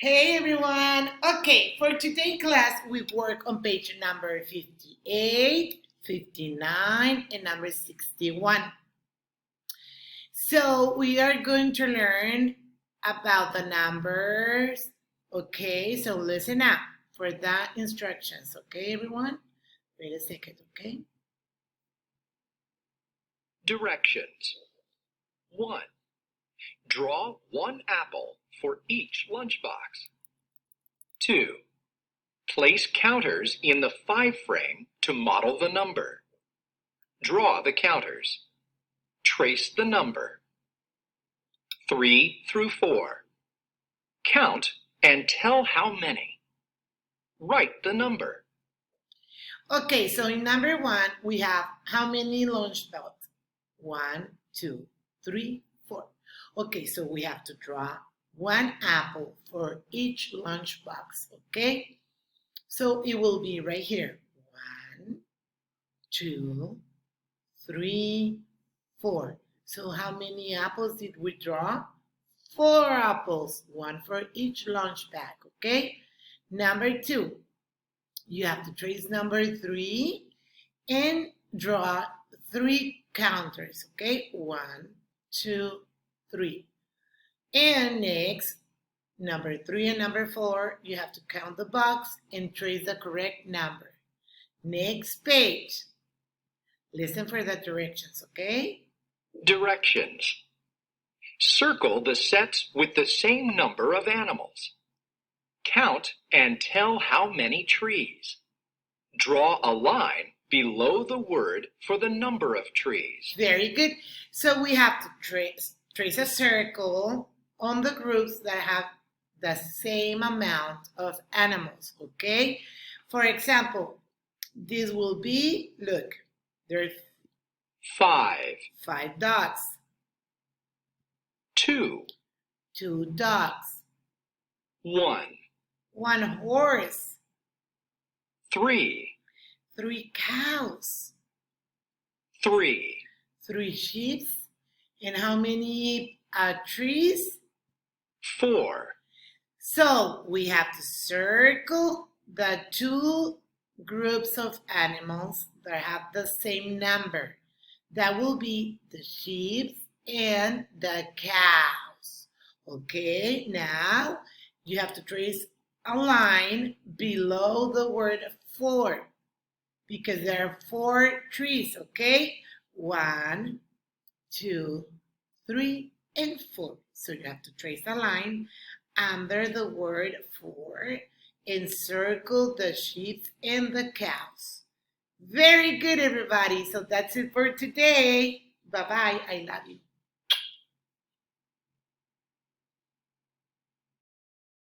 Hey everyone! Okay, for today's class, we work on page number 58, 59, and number 61. So we are going to learn about the numbers. Okay, so listen up for the instructions. Okay, everyone? Wait a second, okay? Directions. 1. Draw one apple for each lunchbox. 2. Place counters in the 5 frame to model the number. Draw the counters. Trace the number. 3 through 4. Count and tell how many. Write the number. Okay, so in number 1, we have how many lunch belts? 1, 2, 3, 4. Okay, so we have to draw one apple for each lunchbox, okay? So it will be right here. 1, 2, 3, 4. So how many apples did we draw? 4 apples, one for each lunch bag, okay? Number 2, you have to trace number 3 and draw 3 counters, okay? 1, 2, 3. And next, number 3 and number 4, you have to count the box and trace the correct number. Next page. Listen for the directions, okay? Directions. Circle the sets with the same number of animals. Count and tell how many trees. Draw a line below the word for the number of trees. Very good. So we have to trace a circle on the groups that have the same amount of animals, okay? For example, this will be, look, there's 5. 5 dogs, 2. 2 dogs, 1. 1 horse, 3. 3 cows, 3. 3 sheep, and how many trees? 4. So we have to circle the 2 groups of animals that have the same number. That will be the sheep and the cows. Okay, now you have to trace a line below the word 4 because there are 4 trees, okay? 1, 2, 3, and 4. So you have to trace a line under the word 4 and circle the sheep and the cows. Very good, everybody. So that's it for today. Bye-bye. I love you.